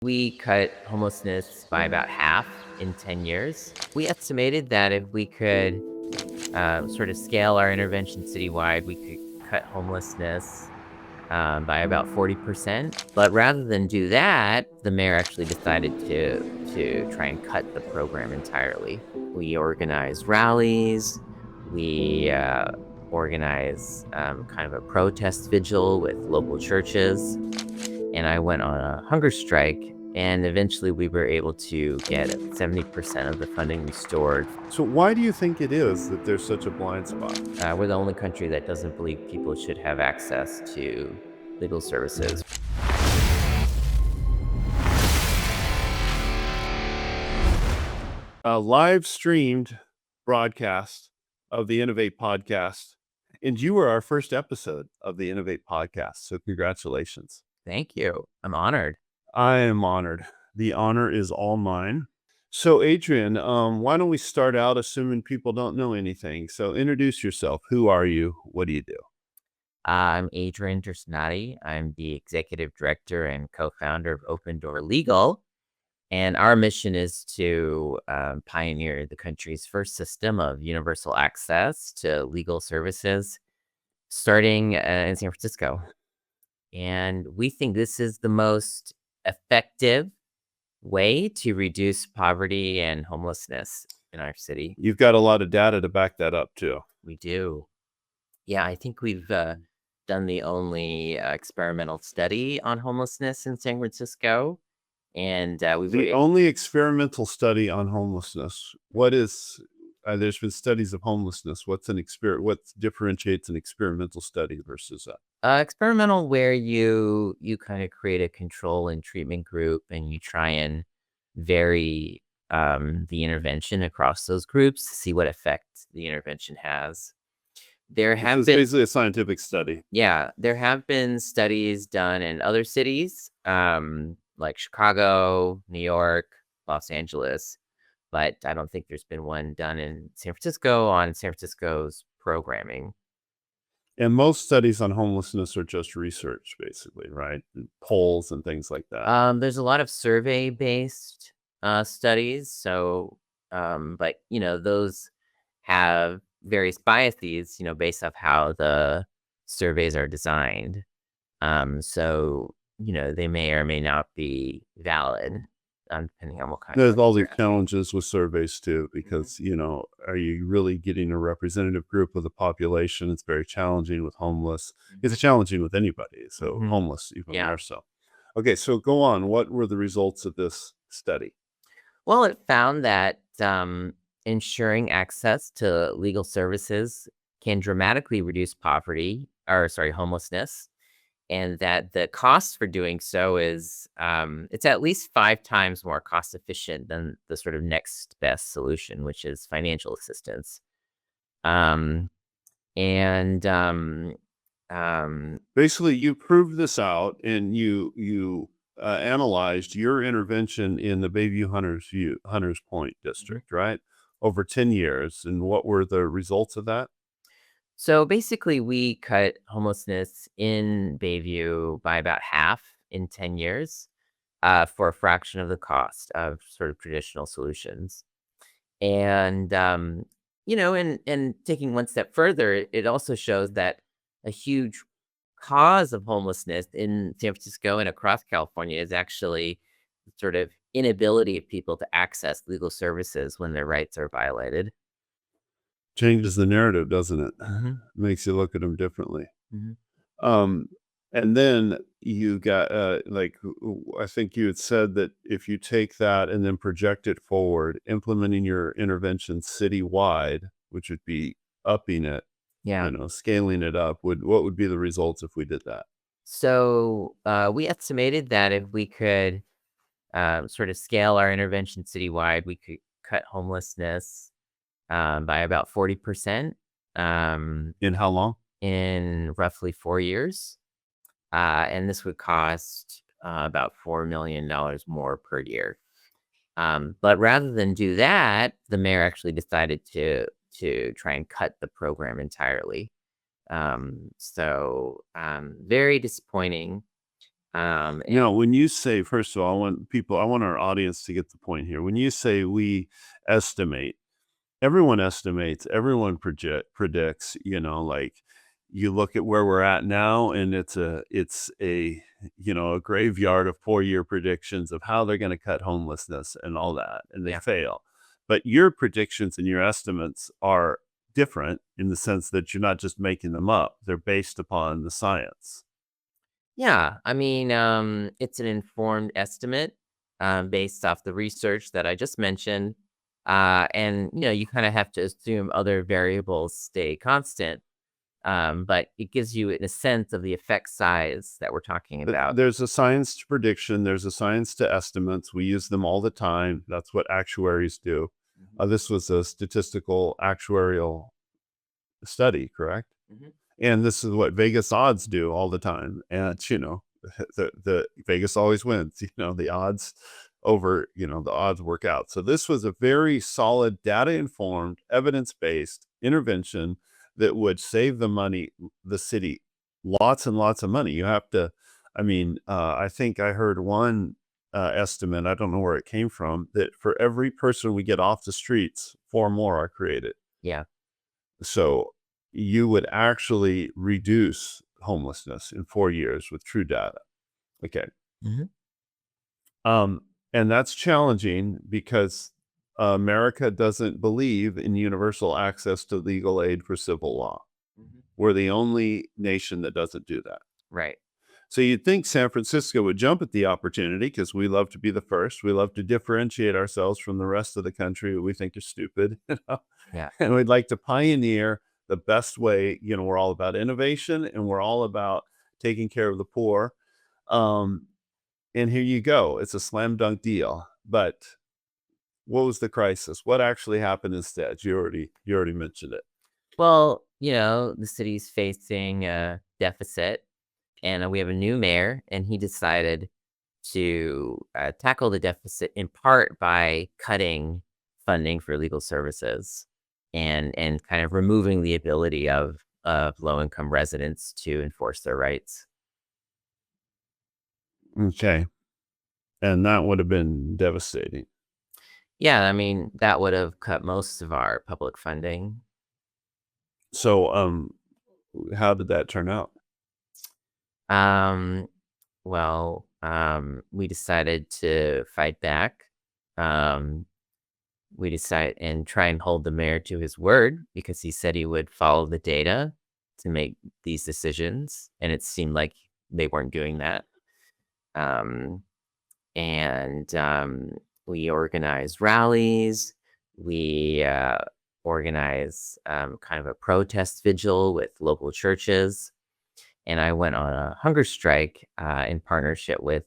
We cut homelessness by about half in 10 years. We estimated that if we could sort of scale our intervention citywide, we could cut homelessness by about 40%. But rather than do that, the mayor actually decided to try and cut the program entirely. We organized rallies. We organized kind of a protest vigil with local churches. And I went on a hunger strike. And eventually we were able to get 70% of the funding restored. So why do you think it is that there's such a blind spot? We're the only country that doesn't believe people should have access to legal services. A live streamed broadcast of the INNOVAT Podcast. And you were our first episode of the INNOVAT Podcast. So congratulations. Thank you. I'm honored. I am honored. The honor is all mine. So Adrian, why don't we start out assuming people don't know anything? So introduce yourself. Who are you? What do you do? I'm Adrian Tirtanadi. I'm the executive director and co-founder of Open Door Legal. And our mission is to pioneer the country's first system of universal access to legal services, starting in San Francisco. And we think this is the most effective way to reduce poverty and homelessness in our city. You've got a lot of data to back that up too. We do. Yeah, I think we've done the only experimental study on homelessness in San Francisco. And The only experimental study on homelessness. What is, there's been studies of homelessness. What differentiates an experimental study versus that? Experimental where you kind of create a control and treatment group and you try and vary the intervention across those groups to see what effect the intervention has. There have It's been basically a scientific study. there have been studies done in other cities, like Chicago, New York, Los Angeles, but I don't think there's been one done in San Francisco on San Francisco's programming. And most studies on homelessness are just research, basically, right? Polls and things like that. There's a lot of survey-based studies, so but those have various biases, based off how the surveys are designed. So they may or may not be valid, depending on what kind. There's all these challenges with surveys too, because, are you really getting a representative group of the population? It's very challenging with homeless. It's challenging with anybody. So homeless, even more so. Okay, so go on. What were the results of this study? Well, it found that ensuring access to legal services can dramatically reduce homelessness, and that the cost for doing so is it's at least 5 times more cost efficient than the sort of next best solution, which is financial assistance. Basically, you proved this out, and you analyzed your intervention in the Bayview-Hunters Point district, right? Over 10 years. And what were the results of that? So basically, we cut homelessness in Bayview by about half in 10 years for a fraction of the cost of sort of traditional solutions. And, and taking one step further, it also shows that a huge cause of homelessness in San Francisco and across California is actually sort of inability of people to access legal services when their rights are violated. Changes the narrative, doesn't it? Makes you look at them differently. And then you got I think you had said that if you take that and then project it forward, implementing your intervention citywide, which would be upping it, scaling it up, what would be the results if we did that? So we estimated that if we could sort of scale our intervention citywide, we could cut homelessness by about 40%. In how long? In roughly 4 years. And this would cost about $4 million more per year. But rather than do that, the mayor actually decided to try and cut the program entirely. So very disappointing. And When you say, first of all, I want our audience to get the point here. When you say we estimate, everyone estimates, everyone predicts, like you look at where we're at now and it's a graveyard of 4-year predictions of how they're going to cut homelessness and all that, and they yeah. fail. But your predictions and your estimates are different in the sense that you're not just making them up. They're based upon the science. Yeah, I mean, it's an informed estimate based off the research that I just mentioned. And, you kind of have to assume other variables stay constant. But it gives you a sense of the effect size that we're talking about. There's a science to prediction. There's a science to estimates. We use them all the time. That's what actuaries do. Mhm. This was a statistical actuarial study, correct? Mhm. And this is what Vegas odds do all the time. And the Vegas always wins. The odds the odds work out. So this was a very solid, data informed, evidence based intervention that would save the city, lots and lots of money. You have to, I think I heard one estimate, I don't know where it came from, that for every person we get off the streets, 4 more are created. Yeah. So you would actually reduce homelessness in 4 years with true data. Okay. Mhm. And that's challenging because America doesn't believe in universal access to legal aid for civil law. Mhm. We're the only nation that doesn't do that. Right. So you'd think San Francisco would jump at the opportunity because we love to be the first. We love to differentiate ourselves from the rest of the country we think are stupid. Yeah. And we'd like to pioneer the best way. We're all about innovation and we're all about taking care of the poor. And here you go. It's a slam dunk deal. But what was the crisis? What actually happened instead? You already mentioned it. Well, the city's facing a deficit, and we have a new mayor, and he decided to tackle the deficit in part by cutting funding for legal services and kind of removing the ability of low income residents to enforce their rights. Okay. And that would have been devastating. Yeah, I mean, that would have cut most of our public funding. So, how did that turn out? Um, we decided to fight back. Um, we decided and try and hold the mayor to his word because he said he would follow the data to make these decisions, and it seemed like they weren't doing that. Um, and we organized rallies. We organized kind of a protest vigil with local churches, and I went on a hunger strike in partnership with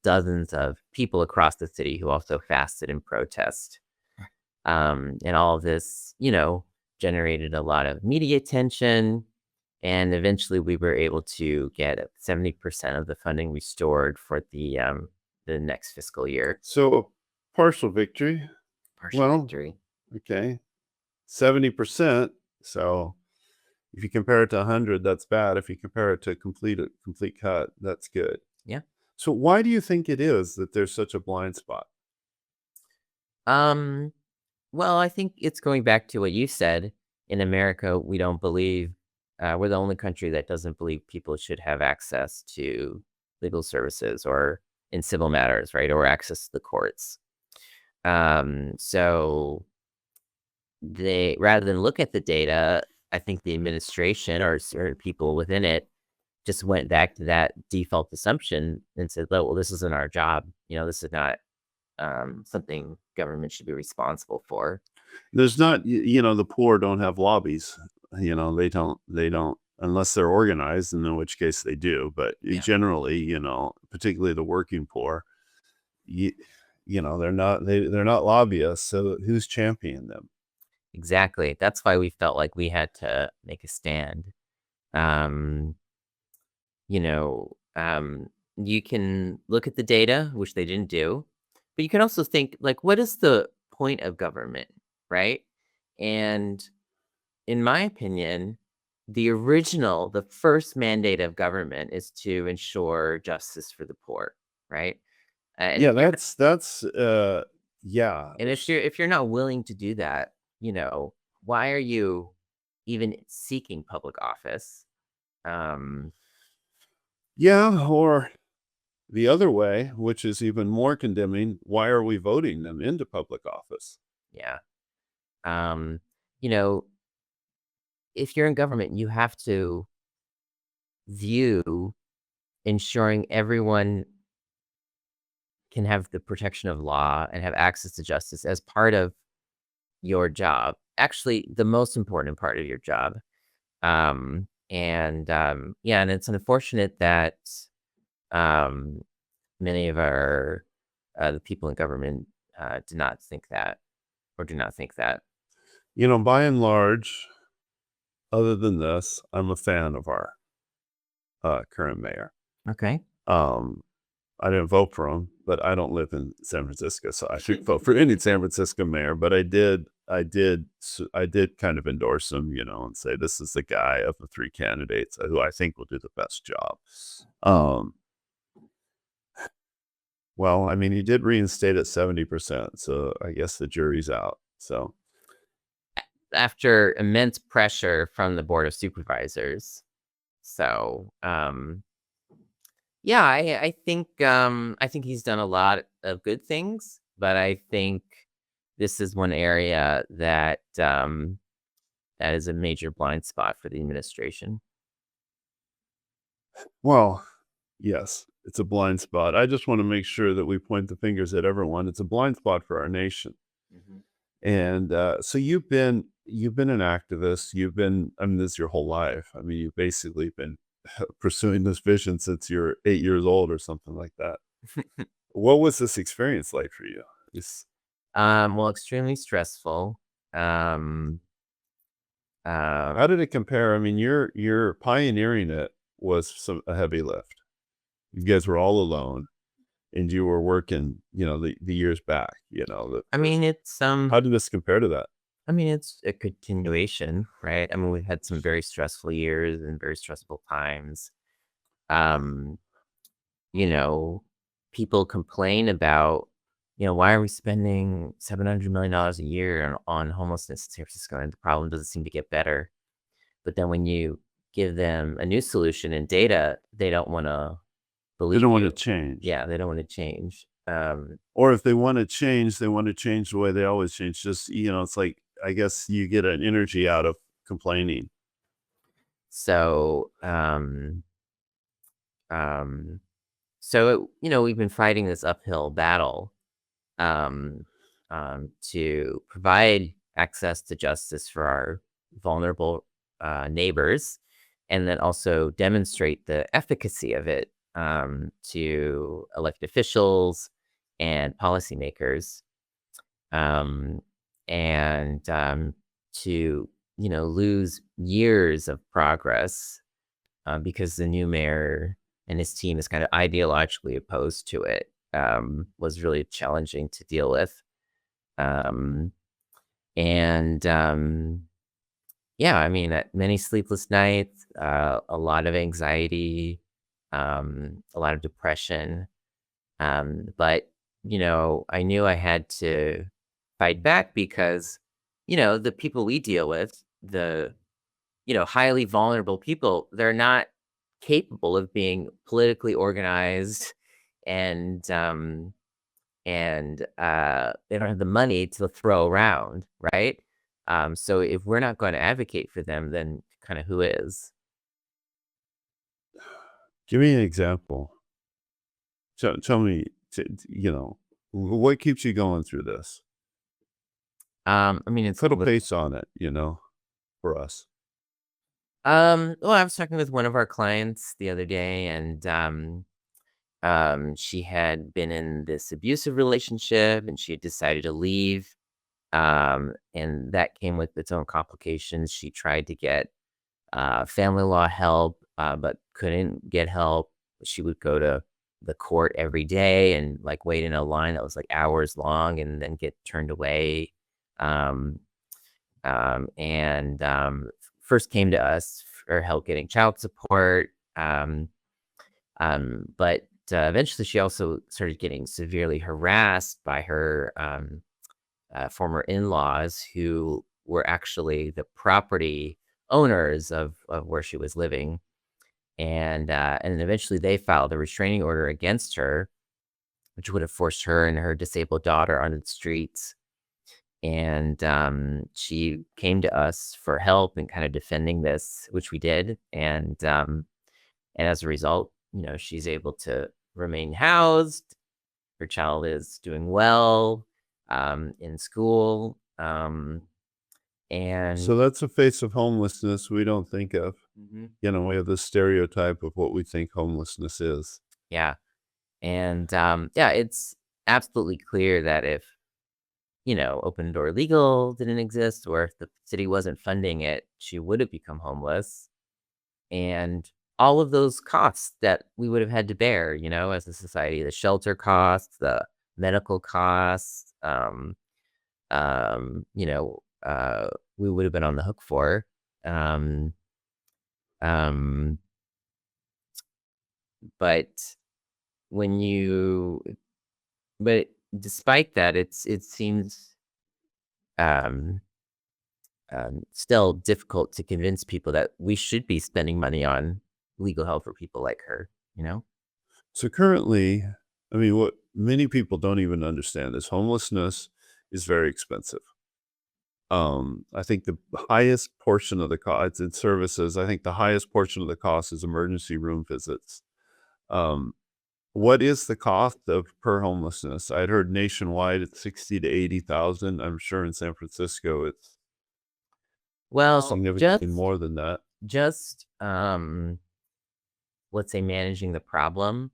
dozens of people across the city who also fasted in protest. And all of this, generated a lot of media attention. And eventually we were able to get 70% of the funding restored for the next fiscal year. So, a partial victory. Partial Well, victory. okay. 70%. So, if you compare it to 100, that's bad. If you compare it to a complete cut, that's good. Yeah. So, why do you think it is that there's such a blind spot? Um, well, I think it's going back to what you said. In America, we don't believe, we're the only country that doesn't believe people should have access to legal services or in civil matters, right? Or access to the courts. So they, rather than look at the data, I think the administration or certain people within it just went back to that default assumption and said, "Oh, well, this isn't our job. This is not something government should be responsible for." There's not, the poor don't have lobbies. They don't, unless they're organized, and in which case they do. But Yeah. generally, particularly the working poor, you, they're not lobbyists. So who's championing them? Exactly. That's why we felt like we had to make a stand. Um, you know, um, you can look at the data, which they didn't do, but you can also think like, what is the point of government, right? And in my opinion, the first mandate of government is to ensure justice for the poor, right? And Yeah, if you're yeah. and if you're not willing to do that, why are you even seeking public office? Um, Yeah, or the other way, which is even more condemning, why are we voting them into public office? yeah. Um, you know, if you're in government, you have to view ensuring everyone can have the protection of law and have access to justice as part of your job. Actually, the most important part of your job. Yeah, and it's unfortunate that um, many of our the people in government do not think that or do not think that. By and large, other than this, I'm a fan of our current mayor. Okay. Um, I didn't vote for him, but I don't live in San Francisco, so I shouldn't vote for any San Francisco mayor. But I did kind of endorse him, and say this is the guy of the three candidates who I think will do the best job. Well, I mean, he did reinstate at 70%, so I guess the jury's out. So After immense pressure from the board of supervisors. So, yeah, I think he's done a lot of good things, but I think this is one area that that is a major blind spot for the administration. well, yes, it's a blind spot. I just want to make sure that we point the fingers at everyone. It's a blind spot for our nation. Mhm. And so you've been an activist. I mean, this is your whole life. I mean, you've basically been pursuing this vision since you're 8 years old or something like that. What was this experience like for you? It's, Well, extremely stressful. Um, uh, how did it compare? I mean, you're pioneering it was a heavy lift. You guys were all alone, and you were working, the years back. I mean, it's How did this compare to that? I mean, it's a continuation, right? I mean, we've had some very stressful years and very stressful times. Um, you know, People complain about, why are we spending $700 million a year on homelessness in San Francisco, and the problem doesn't seem to get better. But then when you give them a new solution and data, they don't want to They believe don't want to you. change. Yeah, they don't want to change. Or if they want to change, they want to change the way they always change. Just, it's like, I guess you get an energy out of complaining. So, um, we've been fighting this uphill battle um, to provide access to justice for our vulnerable neighbors, and then also demonstrate the efficacy of it to elected officials and policymakers, um, and to lose years of progress because the new mayor and his team is kind of ideologically opposed to it, was really challenging to deal with. Um, and Yeah, I mean, many sleepless nights, a lot of anxiety, a lot of depression. But, I knew I had to fight back because, the people we deal with, the highly vulnerable people, they're not capable of being politically organized and they don't have the money to throw around, right? So if we're not going to advocate for them, then kind of who is? Give me an example. Tell me, what keeps you going through this? I mean, Put a face on it, for us. well, I was talking with one of our clients the other day, and she had been in this abusive relationship, and she had decided to leave. And that came with its own complications. She tried to get family law help, but couldn't get help. She would go to the court every day and like wait in a line that was like hours long and then get turned away. Um, and First came to us her help getting child support. But eventually she also started getting severely harassed by her former in-laws, who were actually the property owners of where she was living. And eventually they filed a restraining order against her, which would have forced her and her disabled daughter onto the streets. And she came to us for help in kind of defending this, which we did. And as a result, she's able to remain housed. Her child is doing well in school. And So that's a face of homelessness we don't think of. Mhm. We have this stereotype of what we think homelessness is. Yeah. And it's absolutely clear that if Open Door Legal didn't exist, or if the city wasn't funding it, she would have become homeless. And all of those costs that we would have had to bear, as a society, the shelter costs, the medical costs, we would have been on the hook for. Um, um, but when you, but despite that, it seems um, still difficult to convince people that we should be spending money on legal help for people like her. So currently, what many people don't even understand is homelessness is very expensive. I think the highest portion of the cost in services, I think the highest portion of the cost is emergency room visits. What is the cost of per homelessness? I'd heard nationwide it's 60 to 80,000. I'm sure in San Francisco it's Well, significantly more than that. just let's say managing the problem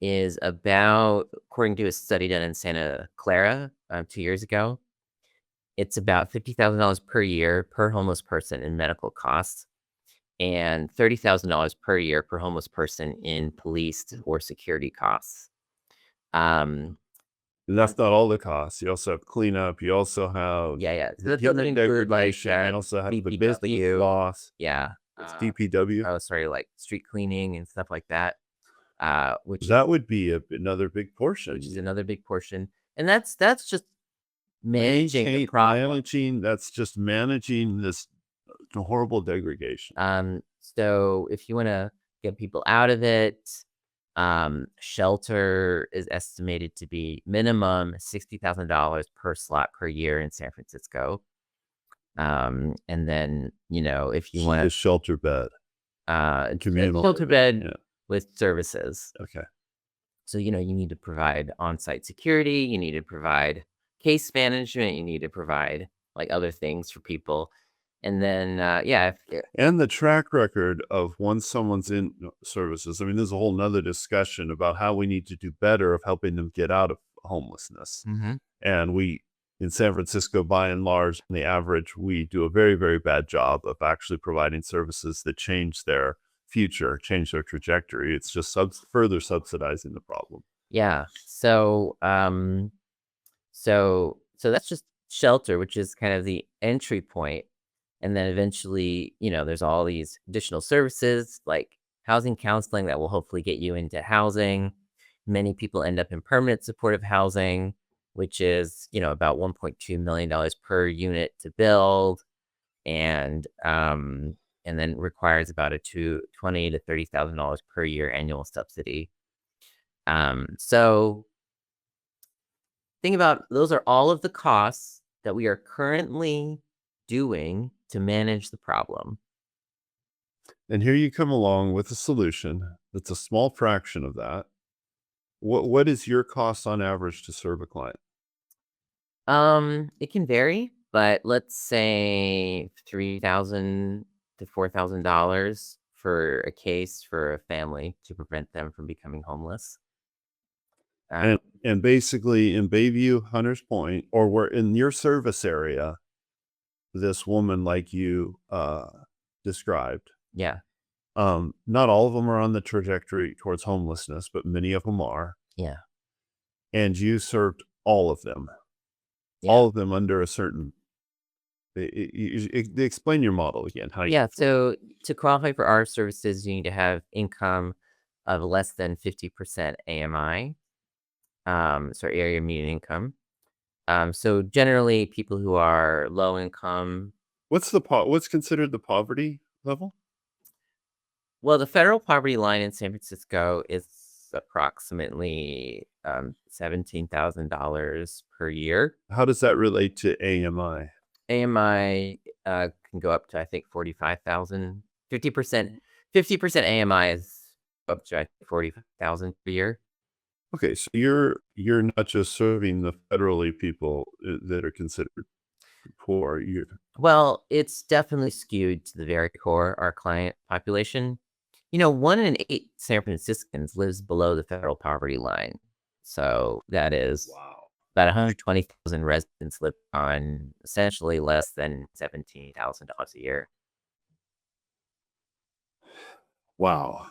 is about, according to a study done in Santa Clara 2 years ago, it's about $50,000 per year per homeless person in medical costs, and $30,000 per year per homeless person in police or security costs. And that's not all the costs. You also have cleanup. You also have Yeah. So that you have doesn't include degradation. You also have the business DPW. loss. Yeah. It's DPW. Oh, sorry, like street cleaning and stuff like that. Which That would be another big portion. is another big portion, and that's just managing the problem. That's just managing this horrible degradation. So if you want to get people out of it, shelter is estimated to be minimum $60,000 per slot per year in San Francisco. And then, if you want a shelter bed, communal shelter bed with services. Okay. So, you need to provide on-site security, you need to provide case management, you need to provide like other things for people. And then, and the track record of once someone's in services. There's a whole nother discussion about how we need to do better of helping them get out of homelessness. Mm-hmm. And we, in San Francisco, by and large, on the average, we do a very, very bad job of actually providing services that change their future, change their trajectory. It's just further subsidizing the problem. Yeah. So that's just shelter, which is kind of the entry point. And then eventually, there's all these additional services like housing counseling that will hopefully get you into housing. Many people end up in permanent supportive housing, which is, about $1.2 million per unit to build. And then requires about a $20,000 to $30,000 per year annual subsidy. So think about, those are all of the costs that we are currently doing to manage the problem. And here you come along with a solution that's a small fraction of that. What is your cost on average to serve a client? It can vary, but let's say $3,000 to $4,000 for a case for a family to prevent them from becoming homeless. And basically in Bayview-Hunters Point, or we're in your service area, this woman like you described. Yeah. Not all of them are on the trajectory towards homelessness, but many of them are. Yeah. And you served all of them. Yeah. All of them under a certain Explain your model again. How you Yeah, so to qualify for our services, you need to have income of less than 50% AMI, so area median income. So generally, people who are low income, what's considered the poverty level? well, the federal poverty line in San Francisco is approximately $17,000 per year. How does that relate to AMI? AMI can go up to, I think, 45,000. 50% AMI is up to, I think, 40,000 per year. Okay, so you're not just serving the federally people that are considered poor. Well, it's definitely skewed to the very core, our client population. 1 in 8 San Franciscans lives below the federal poverty line. So that is Wow. about 120,000 residents live on essentially less than $17,000 a year. Wow.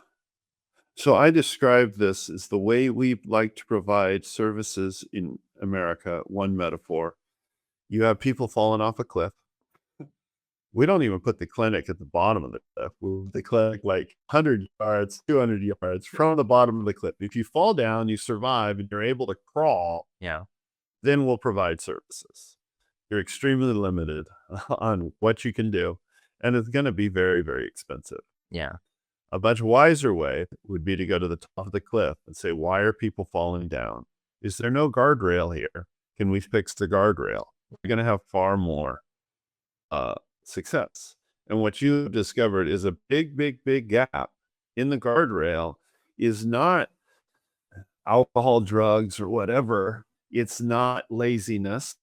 So I describe this as the way we like to provide services in America. One metaphor: you have people falling off a cliff. We don't even put the clinic at the bottom of the cliff. We put the clinic like 100 yards, 200 yards from the bottom of the cliff. If you fall down, you survive, and you're able to crawl, Yeah. then we'll provide services. You're extremely limited on what you can do, and it's going to be very, very expensive. Yeah. A much wiser way would be to go to the top of the cliff and say, why are people falling down? Is there no guardrail here? Can we fix the guardrail? We're going to have far more success. And what you have discovered is a big, big, big gap in the guardrail is not alcohol, drugs, or whatever. It's not laziness.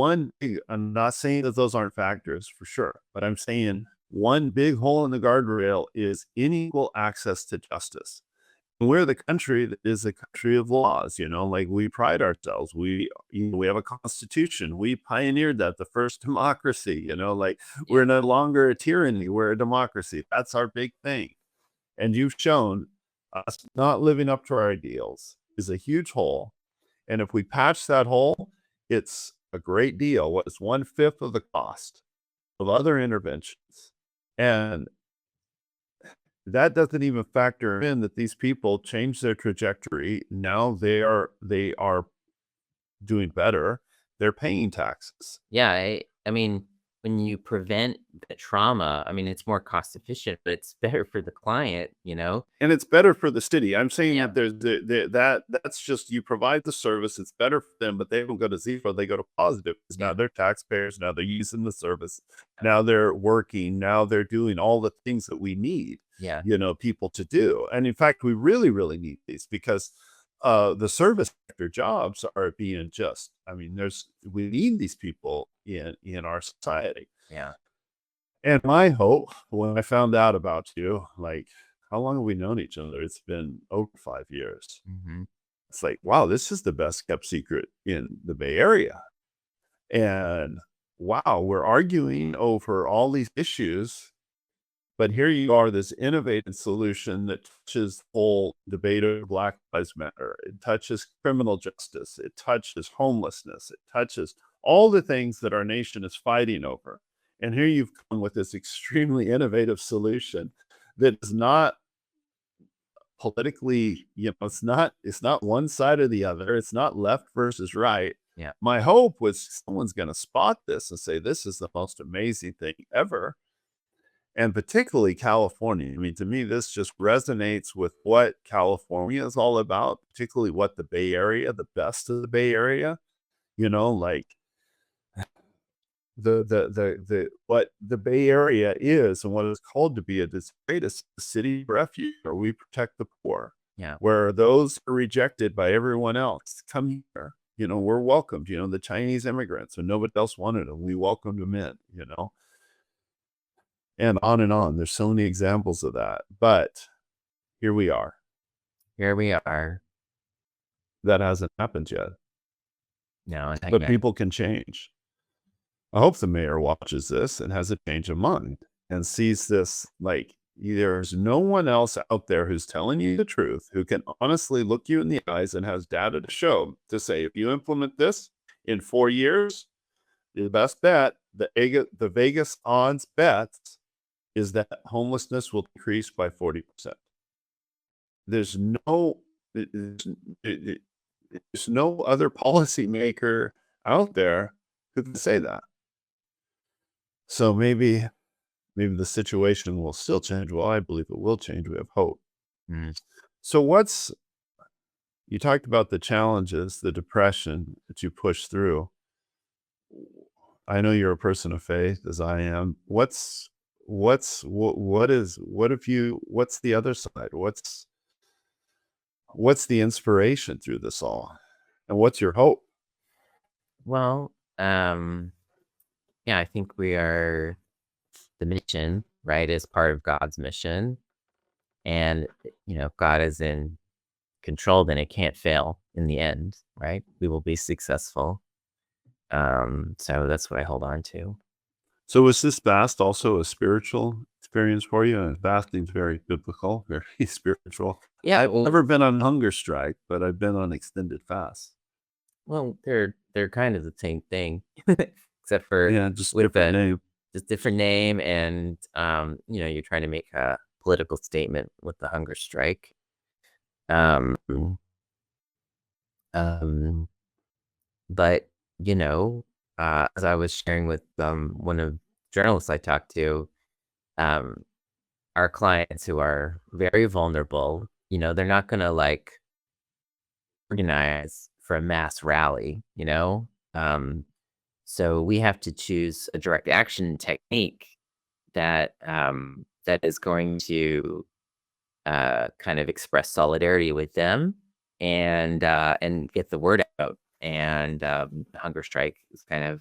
I'm not saying that those aren't factors for sure, but I'm saying one big hole in the guardrail is unequal access to justice. We're the country that is a country of laws, like we pride ourselves. We have a constitution. We pioneered that, the first democracy, like we're no longer a tyranny. We're a democracy. That's our big thing. And you've shown us not living up to our ideals is a huge hole. And if we patch that hole, it's a great deal. What is 1/5 of the cost of other interventions? And that doesn't even factor in that these people change their trajectory. Now they are doing better. They're paying taxes. Yeah, I mean, when you prevent the trauma, I mean, it's more cost efficient, but it's better for the client. And it's better for the city. I'm saying Yeah. that that's just, you provide the service. It's better for them, but they don't go to zero. They go to positive because now Yeah. they're taxpayers. Now they're using the service. Now they're working. Now they're doing all the things that we need, Yeah. people to do. And in fact, we really, really need these because the service sector jobs are being we need these people in our society. Yeah. And my hope when I found out about you, like, how long have we known each other? It's been over 5 years. Mm-hmm. It's like, wow, this is the best kept secret in the Bay Area. And wow, we're arguing over all these issues, but here you are, this innovative solution that touches the whole debate of Black Lives Matter. It touches criminal justice. It touches homelessness. It touches all the things that our nation is fighting over. And here you've come with this extremely innovative solution that is not politically, it's not one side or the other. It's not left versus right. Yeah. My hope was someone's going to spot this and say, this is the most amazing thing ever. And particularly California. I mean, to me, this just resonates with what California is all about, particularly what the Bay Area, the best of the Bay Area, like what the Bay Area is and what it's called to be this greatest city of refuge, where we protect the poor. Yeah. Where those are rejected by everyone else come here. We're welcomed, the Chinese immigrants, and nobody else wanted them. We welcomed them in, and on and on. There's so many examples of that. But here we are. Here we are. That hasn't happened yet. No, but people can change. I hope the mayor watches this and has a change of mind and sees this like there's no one else out there who's telling you the truth, who can honestly look you in the eyes and has data to show, to say, if you implement this in 4 years, the best bet the Vegas odds bets is that homelessness will decrease by 40%. There's no there's no other policymaker out there who can say that. So maybe the situation will still change. Well, I believe it will change. We have hope. Mm. So you talked about the challenges, the depression that you pushed through. I know you're a person of faith, as I am. What's the other side? What's the inspiration through this all? And what's your hope? Well, yeah, I think we are the mission, right, is part of God's mission. And, God is in control, then it can't fail in the end, right? We will be successful. So that's what I hold on to. So was this fast also a spiritual experience for you? And fasting's very biblical, very spiritual. Yeah, I've well, never been on hunger strike, but I've been on extended fast. well, they're kind of the same thing, except for Yeah, just with different name. just different name, and you're trying to make a political statement with the hunger strike. Um, but as I was sharing with one of the journalists I talked to, our clients who are very vulnerable, they're not gonna organize for a mass rally, so we have to choose a direct action technique that is going to kind of express solidarity with them and get the word out. And hunger strike is kind of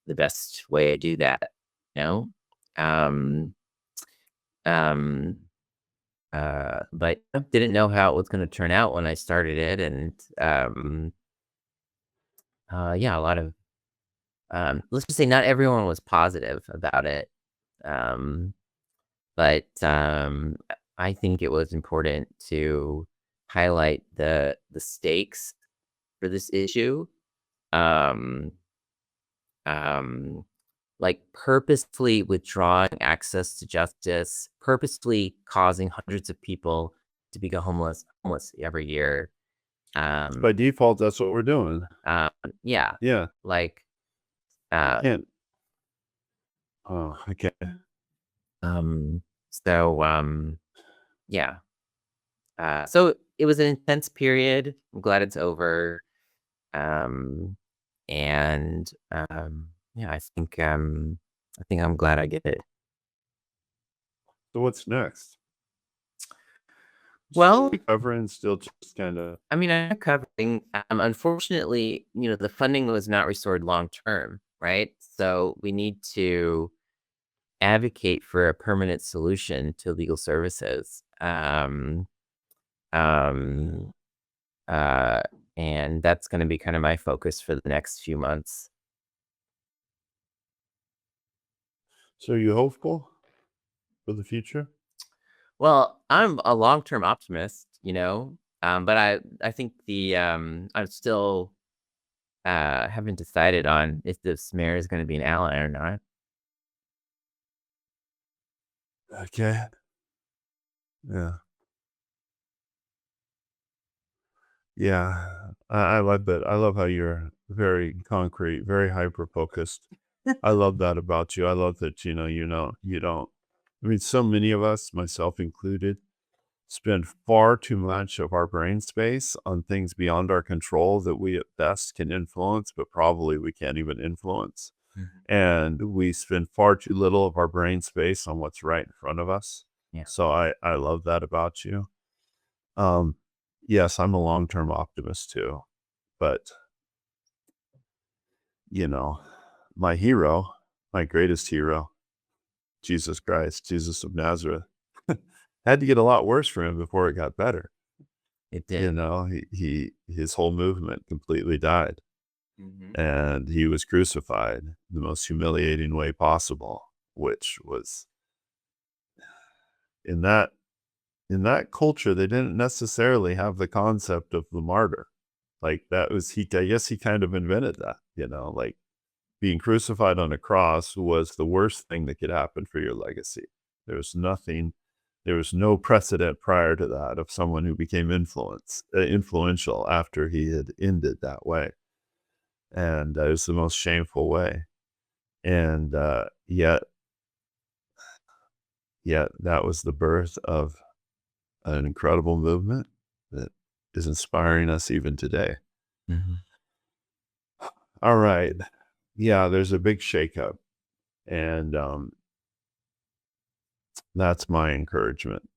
the best way to do that. You know, um, um, but I didn't know how it was going to turn out when I started it, and yeah, a lot of let's just say not everyone was positive about it. Um, but I think it was important to highlight the stakes for this issue. Um, um, like purposefully withdrawing access to justice, purposefully causing hundreds of people to become homeless every year. By default, that's what we're doing. Yeah, Yeah. like Can't. Oh, I can't. so yeah. So it was an intense period. I'm glad it's over. And yeah, I think I'm glad I did it. So what's next? Well, Recovering, still just kind of. I mean, I'm covering. Unfortunately, the funding was not restored long term, right? So we need to advocate for a permanent solution to legal services. Um, and that's going to be kind of my focus for the next few months. So are you hopeful for the future? Well, I'm a long-term optimist, but I think I'm still haven't decided on if this mayor is going to be an ally or not. Okay. Yeah. Yeah. I love that. I love how you're very concrete, very hyper focused. I love that about you. I love that, you don't. I mean, so many of us, myself included, spend far too much of our brain space on things beyond our control that we at best can influence, but probably we can't even influence. And we spend far too little of our brain space on what's right in front of us. Yeah. So I love that about you. Yes, I'm a long-term optimist too, but my hero, my greatest hero, Jesus Christ, Jesus of Nazareth, had to get a lot worse for him before it got better. It did. His whole movement completely died. And he was crucified the most humiliating way possible, which was in that culture, they didn't necessarily have the concept of the martyr. Like that was I guess he kind of invented that, like being crucified on a cross was the worst thing that could happen for your legacy. There was no precedent prior to that of someone who became influential after he had ended that way. And it was the most shameful way. And yet that was the birth of an incredible movement that is inspiring us even today. Mm-hmm. All right. Yeah, there's a big shakeup. And that's my encouragement.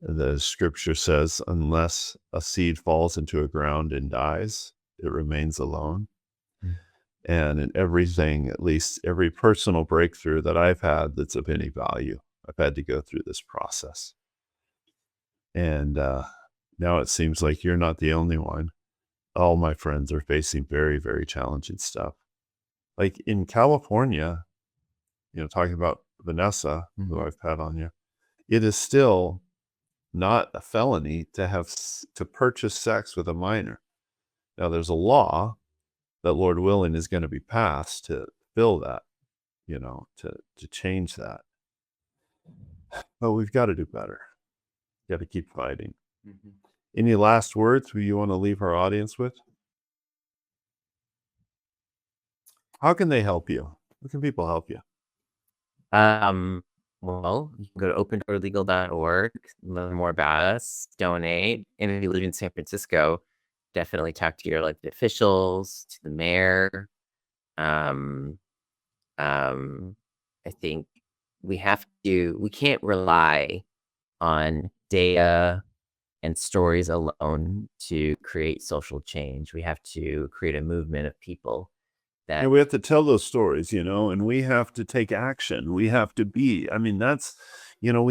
The scripture says, unless a seed falls into a ground and dies, it remains alone. Mm. And in everything, at least every personal breakthrough that I've had that's of any value, I've had to go through this process. And now it seems like you're not the only one. All my friends are facing very, very challenging stuff. Like in California, talking about Vanessa, who Mhm. I've had on you, it is still not a felony to purchase sex with a minor. Now, there's a law that, Lord willing, is going to be passed to fill that, to change that. But we've got to do better. Got to keep fighting. Mhm. Any last words you want to leave our audience with? How can they help you? How can people help you? Well, you can go to opendoorlegal.org, learn more about us, donate. And if you live in San Francisco, definitely talk to your elected officials, to the mayor. Um, I think we can't rely on data and stories alone to create social change. We have to create a movement of people that, And we have to tell those stories, and we have to take action. We have to we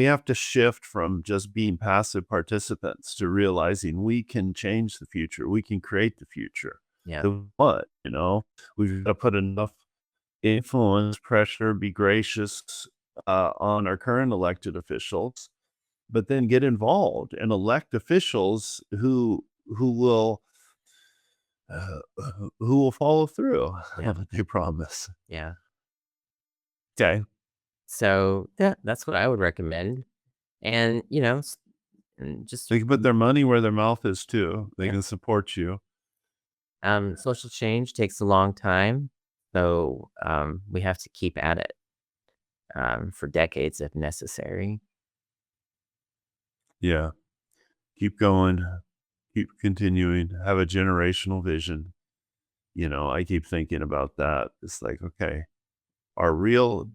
have to shift from just being passive participants to realizing we can change the future. We can create the future. yeah, So what, we've got to put enough influence, pressure, be gracious on our current elected officials, but then get involved and elect officials who will follow through yeah, on what they promise. yeah. Okay. So yeah, that's what I would recommend. And and just They can put their money where their mouth is too. They yeah, can support you. social change takes a long time, so we have to keep at it for decades if necessary. Yeah. Keep going. Keep continuing. Have a generational vision. I keep thinking about that. It's like, okay, our real,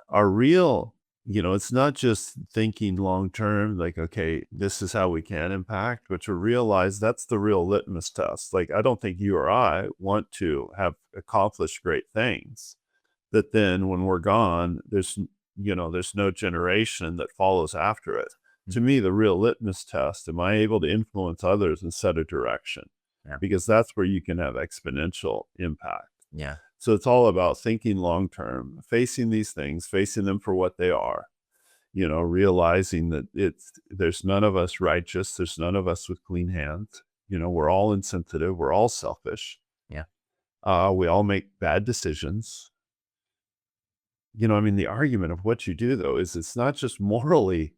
it's not just thinking long term, like, okay, this is how we can impact, but to realize that's the real litmus test. Like, I don't think you or I want to have accomplished great things that then when we're gone, there's no generation that follows after it. To me, the real litmus test, am I able to influence others and set a direction? Yeah. Because that's where you can have exponential impact. Yeah. So it's all about thinking long term, facing these things, facing them for what they are, realizing that there's none of us righteous, there's none of us with clean hands. We're all insensitive, we're all selfish. Yeah. We all make bad decisions. The argument of what you do, though, is it's not just morally,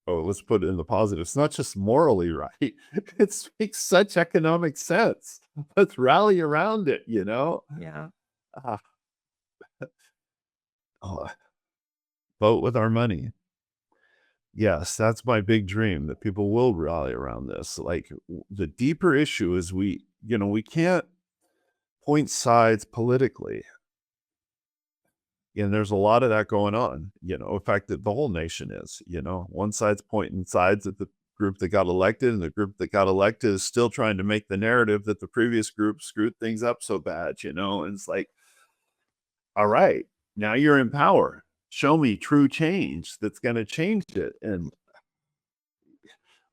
let's put it in the positive, it's not just morally right. It makes such economic sense. Let's rally around it, Yeah. Ah, oh, vote with our money. Yes, that's my big dream, that people will rally around this. Like, the deeper issue is we can't point sides politically. And there's a lot of that going on, in fact, that the whole nation is, one side's pointing sides at the group that got elected, and the group that got elected is still trying to make the narrative that the previous group screwed things up so bad, and it's like, all right, now you're in power. Show me true change that's going to change it. And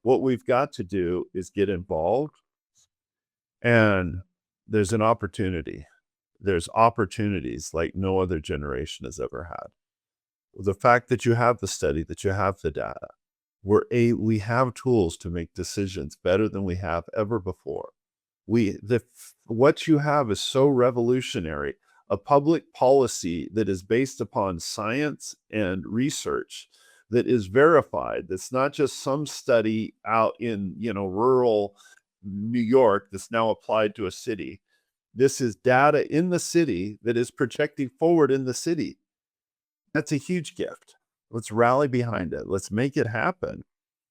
what we've got to do is get involved. And there's an opportunity. There's opportunities like no other generation has ever had. The fact that you have the study, that you have the data, we have tools to make decisions better than we have ever before. What you have is so revolutionary. A public policy that is based upon science and research, that is verified. That's not just some study out in, rural New York that's now applied to a city. This is data in the city that is projecting forward in the city. That's a huge gift. Let's rally behind it. Let's make it happen.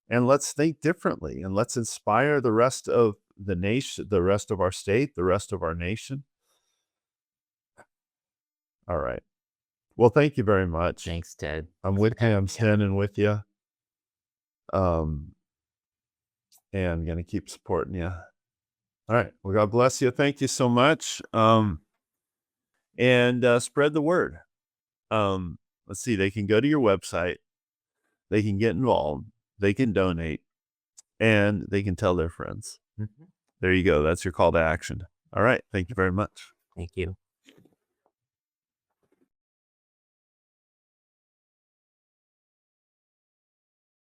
And let's think differently, and let's inspire the rest of the nation, the rest of our state, the rest of our nation. All right. Well, thank you very much. Thanks, Ted. I'm standing with you. And I'm going to keep supporting you. All right. Well, God bless you. Thank you so much. And spread the word. Let's see. They can go to your website. They can get involved. They can donate. And they can tell their friends. Mm-hmm. There you go. That's your call to action. All right. Thank you very much. Thank you.